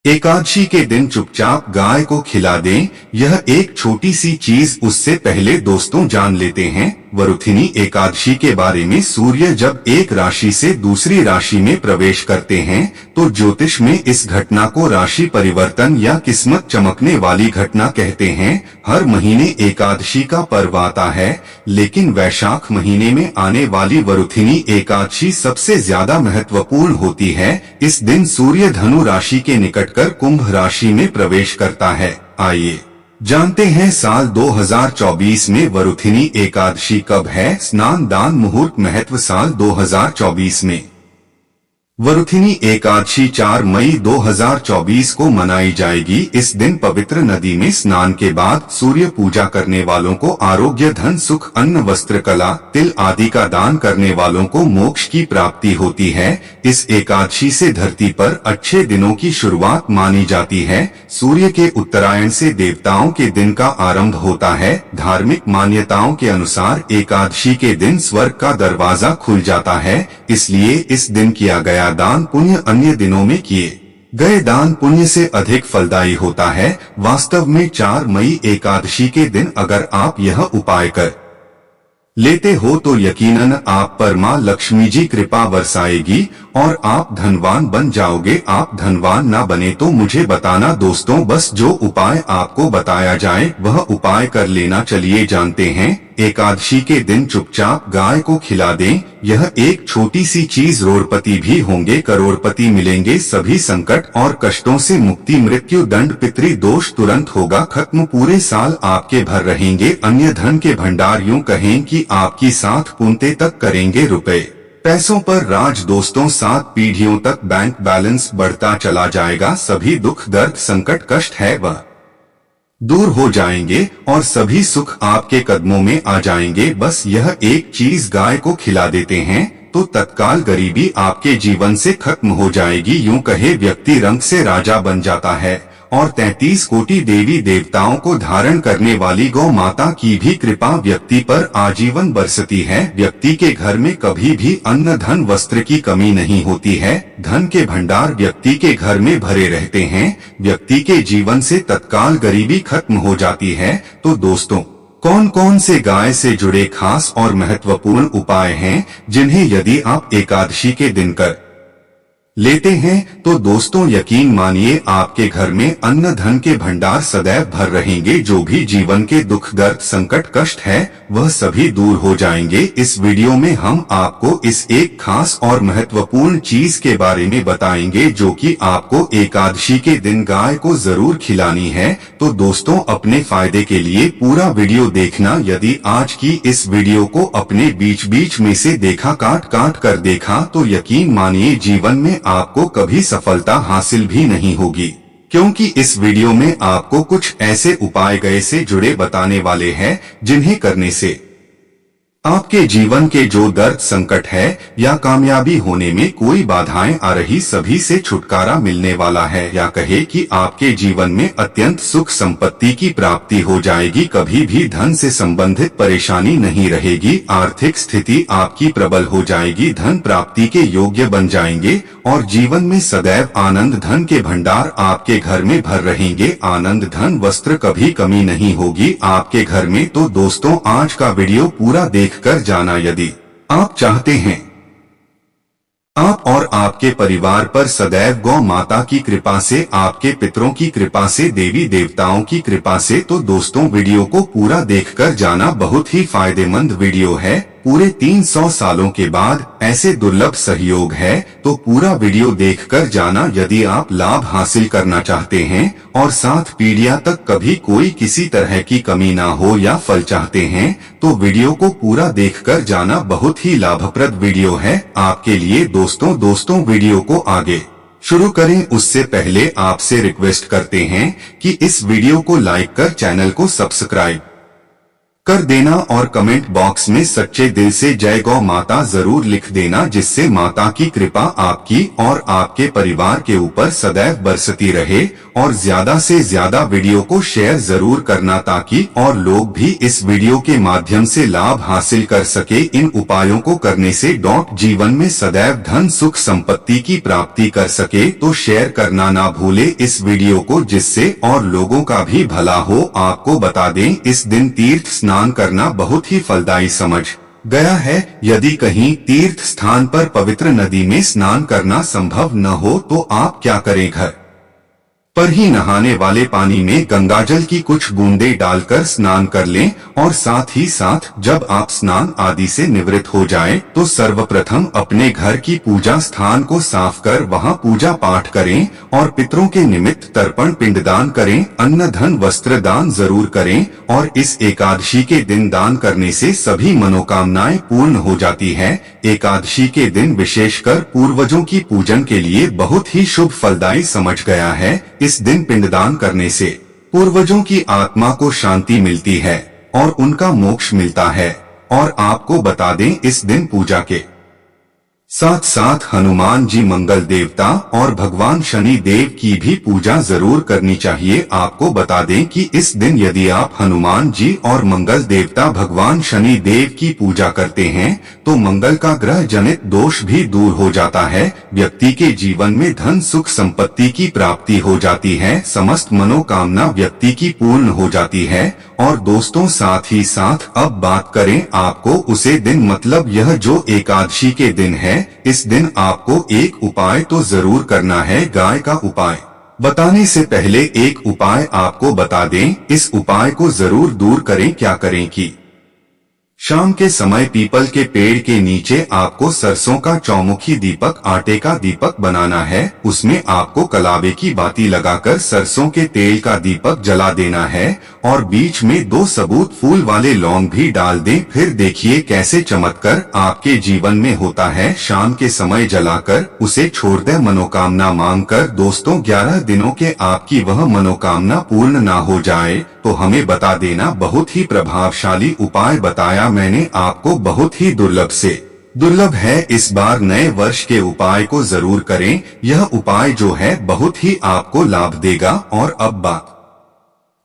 एकादशी के दिन चुपचाप गाय को खिला दें। यह एक छोटी सी चीज उससे पहले दोस्तों जान लेते हैं वरुथिनी एकादशी के बारे में। सूर्य जब एक राशि से दूसरी राशि में प्रवेश करते हैं तो ज्योतिष में इस घटना को राशि परिवर्तन या किस्मत चमकने वाली घटना कहते हैं। हर महीने एकादशी का पर्व आता है, लेकिन वैशाख महीने में आने वाली वरुथिनी एकादशी सबसे ज्यादा महत्वपूर्ण होती है। इस दिन सूर्य धनु राशि के निकट कर कुंभ राशि में प्रवेश करता है। आइए जानते हैं साल 2024 में वरुथिनी एकादशी कब है। स्नान दान मुहूर्त महत्व साल 2024 में वरुथिनी एकादशी 4 मई 2024 को मनाई जाएगी। इस दिन पवित्र नदी में स्नान के बाद सूर्य पूजा करने वालों को आरोग्य, धन, सुख, अन्न, वस्त्र, कला, तिल आदि का दान करने वालों को मोक्ष की प्राप्ति होती है। इस एकादशी से धरती पर अच्छे दिनों की शुरुआत मानी जाती है। सूर्य के उत्तरायण से देवताओं के दिन का आरंभ होता है। धार्मिक मान्यताओं के अनुसार एकादशी के दिन स्वर्ग का दरवाजा खुल जाता है, इसलिए इस दिन किया गया दान पुण्य अन्य दिनों में किए गए दान पुण्य से अधिक फलदायी होता है। वास्तव में 4 मई एकादशी के दिन अगर आप यह उपाय कर लेते हो तो यकीनन आप पर मां लक्ष्मी जी कृपा बरसाएगी और आप धनवान बन जाओगे। आप धनवान ना बने तो मुझे बताना दोस्तों, बस जो उपाय आपको बताया जाए वह उपाय कर लेना। चलिए जानते हैं। एकादशी के दिन चुपचाप गाय को खिला दें। यह एक छोटी सी चीज, रोड़पति भी होंगे, करोड़पति मिलेंगे। सभी संकट और कष्टों से मुक्ति, मृत्यु दंड, पितृ दोष तुरंत होगा खत्म। पूरे साल आपके भर रहेंगे अन्य धन के भंडार। यूं कहें कि आपकी 7 पुनते तक करेंगे रुपए पैसों पर राज। दोस्तों 7 पीढ़ियों तक बैंक बैलेंस बढ़ता चला जाएगा। सभी दुख, दर्द, संकट, कष्ट है वह दूर हो जाएंगे और सभी सुख आपके कदमों में आ जाएंगे। बस यह एक चीज गाय को खिला देते हैं तो तत्काल गरीबी आपके जीवन से खत्म हो जाएगी। यूं कहे व्यक्ति रंग से राजा बन जाता है और 33 कोटि देवी देवताओं को धारण करने वाली गौ माता की भी कृपा व्यक्ति पर आजीवन बरसती है। व्यक्ति के घर में कभी भी अन्न, धन, वस्त्र की कमी नहीं होती है। धन के भंडार व्यक्ति के घर में भरे रहते हैं। व्यक्ति के जीवन से तत्काल गरीबी खत्म हो जाती है। तो दोस्तों, कौन कौन से गाय से जुड़े खास और महत्वपूर्ण उपाय हैं जिन्हें यदि आप एकादशी के दिन कर लेते हैं तो दोस्तों यकीन मानिए आपके घर में अन्न, धन के भंडार सदैव भर रहेंगे। जो भी जीवन के दुख, दर्द, संकट, कष्ट है वह सभी दूर हो जाएंगे। इस वीडियो में हम आपको इस एक खास और महत्वपूर्ण चीज के बारे में बताएंगे जो कि आपको एकादशी के दिन गाय को जरूर खिलानी है। तो दोस्तों अपने फायदे के लिए पूरा वीडियो देखना। यदि आज की इस वीडियो को अपने बीच बीच में से देखा, काट काट कर देखा तो यकीन मानिए जीवन में आपको कभी सफलता हासिल भी नहीं होगी, क्योंकि इस वीडियो में आपको कुछ ऐसे उपाय गए से जुड़े बताने वाले हैं जिन्हें करने से आपके जीवन के जो दर्द, संकट है या कामयाबी होने में कोई बाधाएं आ रही सभी से छुटकारा मिलने वाला है। या कहे कि आपके जीवन में अत्यंत सुख संपत्ति की प्राप्ति हो जाएगी। कभी भी धन से संबंधित परेशानी नहीं रहेगी। आर्थिक स्थिति आपकी प्रबल हो जाएगी। धन प्राप्ति के योग्य बन जाएंगे और जीवन में सदैव आनंद, धन के भंडार आपके घर में भर रहेंगे। आनंद, धन, वस्त्र कभी कमी नहीं होगी आपके घर में। तो दोस्तों आज का वीडियो पूरा कर जाना। यदि आप चाहते हैं आप और आपके परिवार पर सदैव गौ माता की कृपा से, आपके पितरों की कृपा से, देवी देवताओं की कृपा से, तो दोस्तों वीडियो को पूरा देखकर जाना। बहुत ही फायदेमंद वीडियो है। पूरे 300 सालों के बाद ऐसे दुर्लभ सहयोग है तो पूरा वीडियो देखकर जाना। यदि आप लाभ हासिल करना चाहते हैं और 7 पीढ़ियां तक कभी कोई किसी तरह की कमी ना हो या फल चाहते हैं तो वीडियो को पूरा देखकर जाना। बहुत ही लाभप्रद वीडियो है आपके लिए। दोस्तों वीडियो को आगे शुरू करें उससे पहले आपसे रिक्वेस्ट करते हैं कि इस वीडियो को लाइक कर चैनल को सब्सक्राइब कर देना और कमेंट बॉक्स में सच्चे दिल से जय गौ माता जरूर लिख देना, जिससे माता की कृपा आपकी और आपके परिवार के ऊपर सदैव बरसती रहे। और ज्यादा से ज्यादा वीडियो को शेयर जरूर करना ताकि और लोग भी इस वीडियो के माध्यम से लाभ हासिल कर सके। इन उपायों को करने से जीवन में सदैव धन सुख संपत्ति की प्राप्ति कर सके। तो शेयर करना ना भूले इस वीडियो को, जिससे और लोगों का भी भला हो। आपको बता दें, इस दिन तीर्थ स्नान करना बहुत ही फलदायी समझ गया है। यदि कहीं तीर्थ स्थान पर पवित्र नदी में स्नान करना संभव न हो तो आप क्या करें, घर पर ही नहाने वाले पानी में गंगाजल की कुछ बूंदें डालकर स्नान कर लें। और साथ ही साथ जब आप स्नान आदि से निवृत्त हो जाएं, तो सर्वप्रथम अपने घर की पूजा स्थान को साफ कर वहां पूजा पाठ करें और पितरों के निमित्त तर्पण पिंडदान करें। अन्न धन वस्त्र दान जरूर करें। और इस एकादशी के दिन दान करने से सभी मनोकामनाएं पूर्ण हो जाती है। एकादशी के दिन विशेषकर पूर्वजों की पूजन के लिए बहुत ही शुभ फलदायी समझ गया है। इस दिन पिंडदान करने से पूर्वजों की आत्मा को शांति मिलती है और उनका मोक्ष मिलता है। और आपको बता दें, इस दिन पूजा के साथ साथ हनुमान जी मंगल देवता और भगवान शनि देव की भी पूजा जरूर करनी चाहिए। आपको बता दें कि इस दिन यदि आप हनुमान जी और मंगल देवता भगवान शनि देव की पूजा करते हैं तो मंगल का ग्रह जनित दोष भी दूर हो जाता है। व्यक्ति के जीवन में धन सुख संपत्ति की प्राप्ति हो जाती है। समस्त मनोकामना व्यक्ति की पूर्ण हो जाती है। और दोस्तों, साथ ही साथ अब बात करें आपको उसे दिन, मतलब यह जो एकादशी के दिन है, इस दिन आपको एक उपाय तो जरूर करना है। गाय का उपाय बताने से पहले एक उपाय आपको बता दें, इस उपाय को जरूर दूर करें। क्या करें कि शाम के समय पीपल के पेड़ के नीचे आपको सरसों का चौमुखी दीपक, आटे का दीपक बनाना है। उसमें आपको कलावे की बाती लगाकर सरसों के तेल का दीपक जला देना है और बीच में 2 सबूत फूल वाले लौंग भी डाल दें। फिर देखिए कैसे चमत्कार आपके जीवन में होता है। शाम के समय जलाकर उसे छोड़ दे मनोकामना मांग कर। दोस्तों, 11 दिनों के आपकी वह मनोकामना पूर्ण ना हो जाए तो हमें बता देना। बहुत ही प्रभावशाली उपाय बताया मैंने आपको, बहुत ही दुर्लभ से दुर्लभ है। इस बार नए वर्ष के उपाय को जरूर करें। यह उपाय जो है बहुत ही आपको लाभ देगा। और अब बात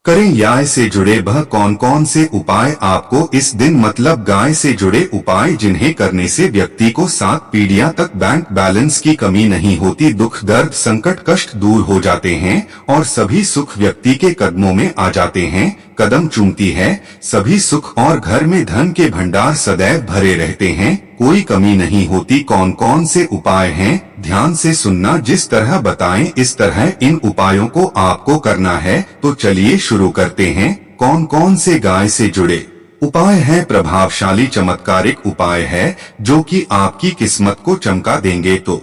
करें गाय से जुड़े वह कौन कौन से उपाय आपको इस दिन, मतलब गाय से जुड़े उपाय जिन्हें करने से व्यक्ति को 7 पीढ़ियां तक बैंक बैलेंस की कमी नहीं होती, दुख दर्द संकट कष्ट दूर हो जाते हैं और सभी सुख व्यक्ति के कदमों में आ जाते हैं। कदम चूमती है सभी सुख और घर में धन के भंडार सदैव भरे रहते हैं, कोई कमी नहीं होती। कौन कौन से उपाय हैं, ध्यान से सुनना। जिस तरह बताएं इस तरह इन उपायों को आपको करना है। तो चलिए शुरू करते हैं। कौन कौन से गाय से जुड़े उपाय हैं। प्रभावशाली चमत्कारिक उपाय है जो कि आपकी किस्मत को चमका देंगे। तो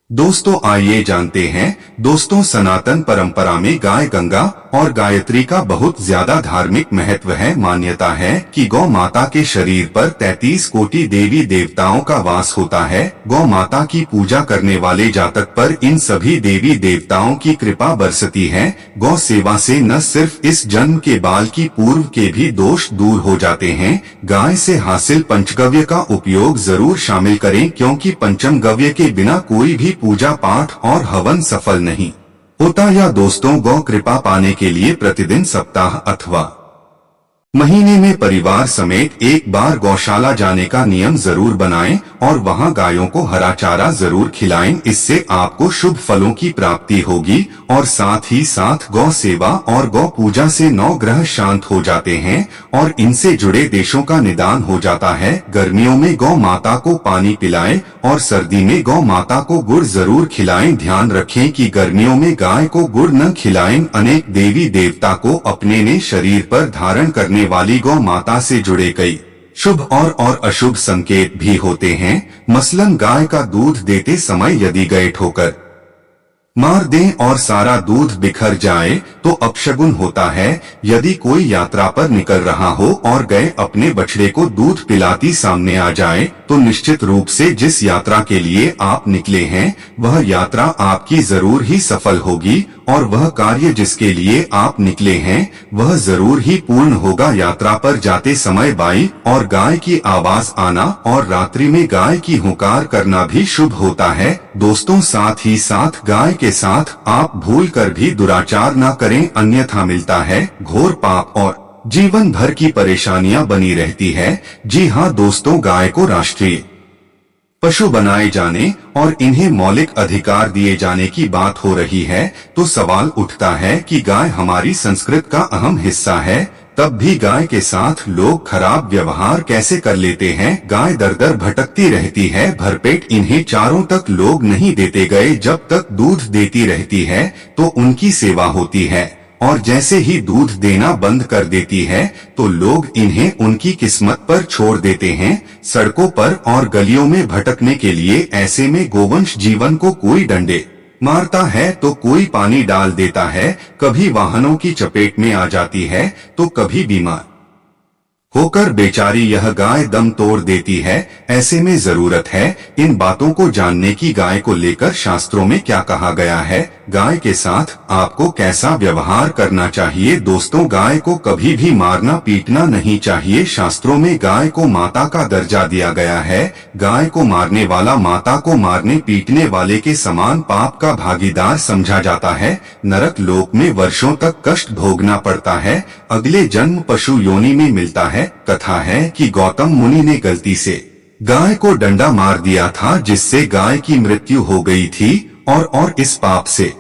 दोस्तों आइए जानते हैं। दोस्तों, सनातन परंपरा में गाय गंगा और गायत्री का बहुत ज्यादा धार्मिक महत्व है। मान्यता है कि गौ माता के शरीर पर 33 कोटि देवी देवताओं का वास होता है। गौ माता की पूजा करने वाले जातक पर इन सभी देवी देवताओं की कृपा बरसती है। गौ सेवा से न सिर्फ इस जन्म के बाल की पूर्व के भी दोष दूर हो जाते हैं। गाय से हासिल पंचगव्य का उपयोग जरूर शामिल करें, क्योंकि पंचम गव्य के बिना कोई भी पूजा पाठ और हवन सफल नहीं होता। या दोस्तों, गौ कृपा पाने के लिए प्रतिदिन, सप्ताह अथवा महीने में परिवार समेत एक बार गौशाला जाने का नियम जरूर बनाएं और वहां गायों को हरा चारा जरूर खिलाएं। इससे आपको शुभ फलों की प्राप्ति होगी। और साथ ही साथ गौ सेवा और गौ पूजा से 9 ग्रह शांत हो जाते हैं और इनसे जुड़े देशों का निदान हो जाता है। गर्मियों में गौ माता को पानी पिलाएं और सर्दी में गौ माता को गुड़ जरूर खिलाएं। ध्यान रखें कि गर्मियों में गाय को गुड़ न खिलाएं। अनेक देवी देवता को अपने ने शरीर पर धारण करने वाली गौ माता से जुड़े कई शुभ और अशुभ संकेत भी होते हैं। मसलन गाय का दूध देते समय यदि गाय ठोकर मार दें और सारा दूध बिखर जाए तो अपशगुन होता है। यदि कोई यात्रा पर निकल रहा हो और गाय अपने बछड़े को दूध पिलाती सामने आ जाए तो निश्चित रूप से जिस यात्रा के लिए आप निकले हैं वह यात्रा आपकी जरूर ही सफल होगी और वह कार्य जिसके लिए आप निकले हैं वह जरूर ही पूर्ण होगा। यात्रा पर जाते समय बाई और गाय की आवाज आना और रात्रि में गाय की हुंकार करना भी शुभ होता है। दोस्तों, साथ ही साथ गाय के साथ आप भूल कर भी दुराचार न करें, अन्यथा मिलता है घोर पाप और जीवन भर की परेशानियां बनी रहती है। जी हाँ दोस्तों, गाय को राष्ट्रीय पशु बनाए जाने और इन्हें मौलिक अधिकार दिए जाने की बात हो रही है तो सवाल उठता है कि गाय हमारी संस्कृति का अहम हिस्सा है, तब भी गाय के साथ लोग खराब व्यवहार कैसे कर लेते हैं। गाय दर दर भटकती रहती है, भरपेट इन्हें चारों तक लोग नहीं देते गए, जब तक दूध देती रहती है तो उनकी सेवा होती है और जैसे ही दूध देना बंद कर देती है तो लोग इन्हें उनकी किस्मत पर छोड़ देते हैं, सड़कों पर और गलियों में भटकने के लिए। ऐसे में गोवंश जीवन को कोई डंडे मारता है तो कोई पानी डाल देता है, कभी वाहनों की चपेट में आ जाती है तो कभी बीमार होकर बेचारी यह गाय दम तोड़ देती है। ऐसे में जरूरत है इन बातों को जानने की। गाय को लेकर शास्त्रों में क्या कहा गया है, गाय के साथ आपको कैसा व्यवहार करना चाहिए। दोस्तों, गाय को कभी भी मारना पीटना नहीं चाहिए। शास्त्रों में गाय को माता का दर्जा दिया गया है। गाय को मारने वाला माता को मारने पीटने वाले के समान पाप का भागीदार समझा जाता है। नरक लोक में वर्षों तक कष्ट भोगना पड़ता है, अगले जन्म पशु योनि में मिलता है। कथा है कि गौतम मुनि ने गलती से गाय को डंडा मार दिया था, जिससे गाय की मृत्यु हो गई थी और इस पाप से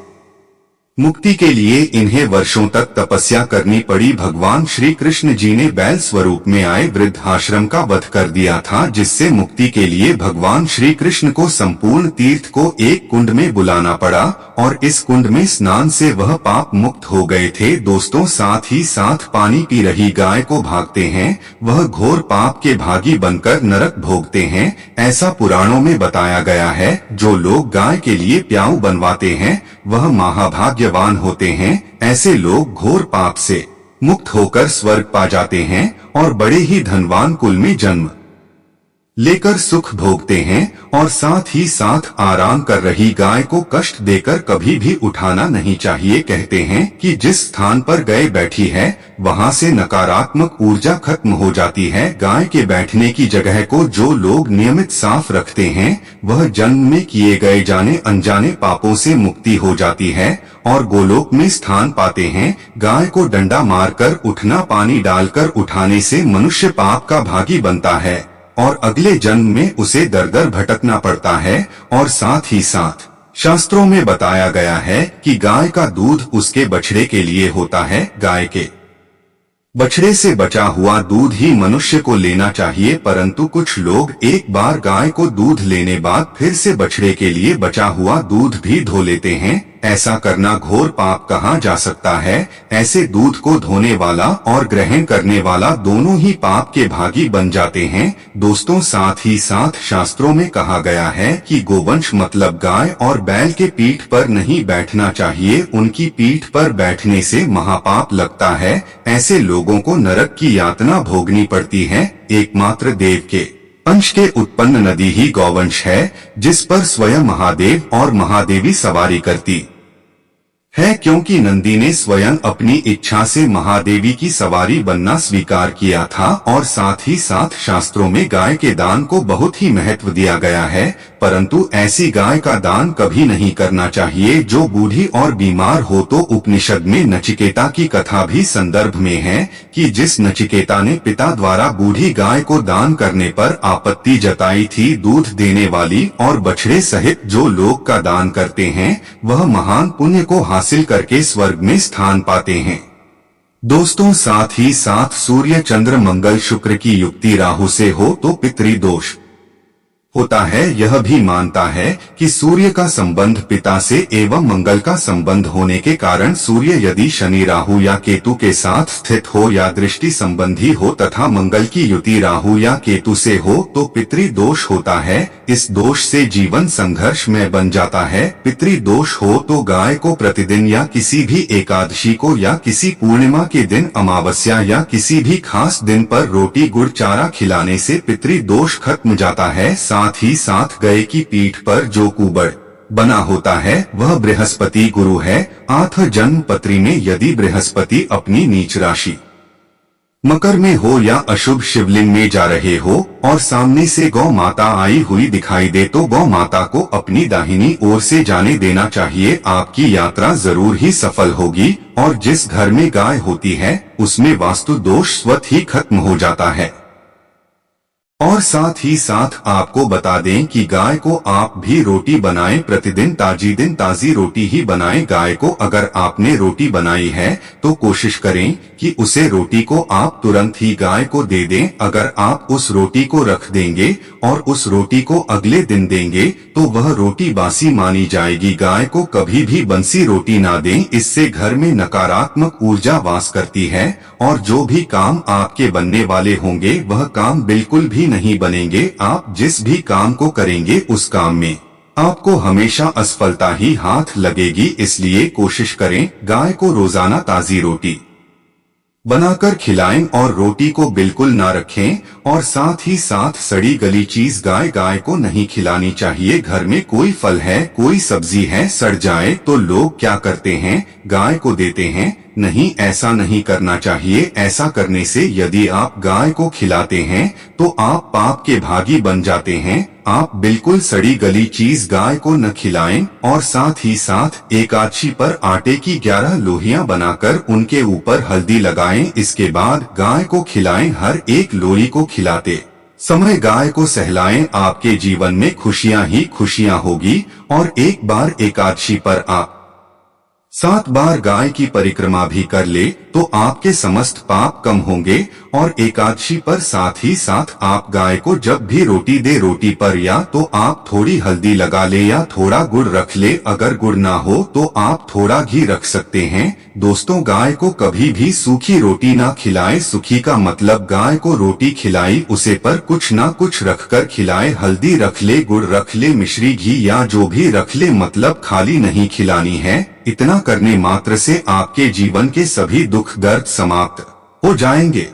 मुक्ति के लिए इन्हें वर्षों तक तपस्या करनी पड़ी। भगवान श्री कृष्ण जी ने बैल स्वरूप में आए वृद्धाश्रम का वध कर दिया था, जिससे मुक्ति के लिए भगवान श्री कृष्ण को संपूर्ण तीर्थ को एक कुंड में बुलाना पड़ा और इस कुंड में स्नान से वह पाप मुक्त हो गए थे। दोस्तों, साथ ही साथ पानी पी रही गाय को भागते हैं, वह घोर पाप के भागी बनकर नरक भोगते हैं। ऐसा पुराणों में बताया गया है। जो लोग गाय के लिए प्याऊ बनवाते हैं वह महाभाग्यवान होते हैं। ऐसे लोग घोर पाप से मुक्त होकर स्वर्ग पा जाते हैं और बड़े ही धनवान कुल में जन्म लेकर सुख भोगते हैं। और साथ ही साथ आराम कर रही गाय को कष्ट देकर कभी भी उठाना नहीं चाहिए। कहते हैं कि जिस स्थान पर गाय बैठी है वहां से नकारात्मक ऊर्जा खत्म हो जाती है। गाय के बैठने की जगह को जो लोग नियमित साफ रखते हैं वह जन्म में किए गए जाने अनजाने पापों से मुक्ति हो जाती है और गोलोक में स्थान पाते हैं। गाय को डंडा मारकर उठना, पानी डालकर उठाने से मनुष्य पाप का भागी बनता है और अगले जन्म में उसे दर दर भटकना पड़ता है। और साथ ही साथ शास्त्रों में बताया गया है कि गाय का दूध उसके बछड़े के लिए होता है। गाय के बछड़े से बचा हुआ दूध ही मनुष्य को लेना चाहिए, परंतु कुछ लोग एक बार गाय को दूध लेने बाद फिर से बछड़े के लिए बचा हुआ दूध भी धो लेते हैं। ऐसा करना घोर पाप कहा जा सकता है। ऐसे दूध को धोने वाला और ग्रहण करने वाला दोनों ही पाप के भागी बन जाते हैं। दोस्तों, साथ ही साथ शास्त्रों में कहा गया है कि गोवंश मतलब गाय और बैल के पीठ पर नहीं बैठना चाहिए। उनकी पीठ पर बैठने से महापाप लगता है। ऐसे लोगों को नरक की यातना भोगनी पड़ती है। एकमात्र देव के अंश के उत्पन्न नदी ही गौवंश है, जिस पर स्वयं महादेव और महादेवी सवारी करती है, क्योंकि नंदी ने स्वयं अपनी इच्छा से महादेवी की सवारी बनना स्वीकार किया था। और साथ ही साथ शास्त्रों में गाय के दान को बहुत ही महत्व दिया गया है, परंतु ऐसी गाय का दान कभी नहीं करना चाहिए जो बूढ़ी और बीमार हो। तो उपनिषद में नचिकेता की कथा भी संदर्भ में है कि जिस नचिकेता ने पिता द्वारा बूढ़ी गाय को दान करने पर आपत्ति जताई थी, दूध देने वाली और बछड़े सहित जो लोग का दान करते हैं वह महान पुण्य को हासिल करके स्वर्ग में स्थान पाते हैं। दोस्तों, साथ ही साथ सूर्य चंद्र मंगल शुक्र की युक्ति राहु से हो तो पितृदोष होता है, यह भी मानता है कि सूर्य का संबंध पिता से एवं मंगल का संबंध होने के कारण सूर्य यदि शनि राहु या केतु के साथ स्थित हो या दृष्टि संबंधी हो तथा मंगल की युति राहु या केतु से हो तो पितृदोष होता है। इस दोष से जीवन संघर्ष में बन जाता है। पितृदोष हो तो गाय को प्रतिदिन या किसी भी एकादशी को या किसी पूर्णिमा के दिन, अमावस्या या किसी भी खास दिन पर रोटी गुड़ चारा खिलाने से पितृदोष खत्म जाता है। साथ ही साथ गाय की पीठ पर जो कुबड़ बना होता है वह बृहस्पति गुरु है। आठ जन्म पत्री में यदि बृहस्पति अपनी नीच राशि मकर में हो या अशुभ शिवलिंग में जा रहे हो और सामने से गौ माता आई हुई दिखाई दे तो गौ माता को अपनी दाहिनी ओर से जाने देना चाहिए। आपकी यात्रा जरूर ही सफल होगी और जिस घर में गाय होती है उसमें वास्तु दोष स्वतः ही खत्म हो जाता है। और साथ ही साथ आपको बता दें कि गाय को आप भी रोटी बनाएं, प्रतिदिन ताजी रोटी ही बनाएं। गाय को अगर आपने रोटी बनाई है तो कोशिश करें कि उसे रोटी को आप तुरंत ही गाय को दे दें। अगर आप उस रोटी को रख देंगे और उस रोटी को अगले दिन देंगे तो वह रोटी बासी मानी जाएगी। गाय को कभी भी बंसी रोटी ना दें, इससे घर में नकारात्मक ऊर्जा वास करती है और जो भी काम आपके बनने वाले होंगे वह काम बिल्कुल भी नहीं बनेंगे। आप जिस भी काम को करेंगे उस काम में आपको हमेशा असफलता ही हाथ लगेगी। इसलिए कोशिश करें गाय को रोजाना ताजी रोटी बनाकर खिलाएं और रोटी को बिल्कुल ना रखें। और साथ ही साथ सड़ी गली चीज गाय को नहीं खिलानी चाहिए। घर में कोई फल है, कोई सब्जी है, सड़ जाए तो लोग क्या करते हैं, गाय को देते हैं। नहीं, ऐसा नहीं करना चाहिए। ऐसा करने से यदि आप गाय को खिलाते हैं तो आप पाप के भागी बन जाते हैं। आप बिल्कुल सड़ी गली चीज गाय को न खिलाएं। और साथ ही साथ एकादशी पर आटे की 11 लोहियां बनाकर उनके ऊपर हल्दी लगाएं। इसके बाद गाय को खिलाएं। हर एक लोरी को खिलाते समय गाय को सहलाएं। आपके जीवन में खुशियां ही खुशियां होगी। और एक बार एकादशी पर आप 7 बार गाय की परिक्रमा भी कर ले तो आपके समस्त पाप कम होंगे। और एकादशी पर साथ ही साथ आप गाय को जब भी रोटी दे, रोटी पर या तो आप थोड़ी हल्दी लगा ले या थोड़ा गुड़ रख ले। अगर गुड़ ना हो तो आप थोड़ा घी रख सकते हैं। दोस्तों, गाय को कभी भी सूखी रोटी ना खिलाएं। सूखी का मतलब गाय को रोटी खिलाई उसे पर कुछ ना कुछ रखकर खिलाए। हल्दी रख ले, गुड़ रख ले, मिश्री घी या जो भी रख ले, मतलब खाली नहीं खिलानी है। इतना करने मात्र से आपके जीवन के सभी दुख दर्द समाप्त हो जाएंगे।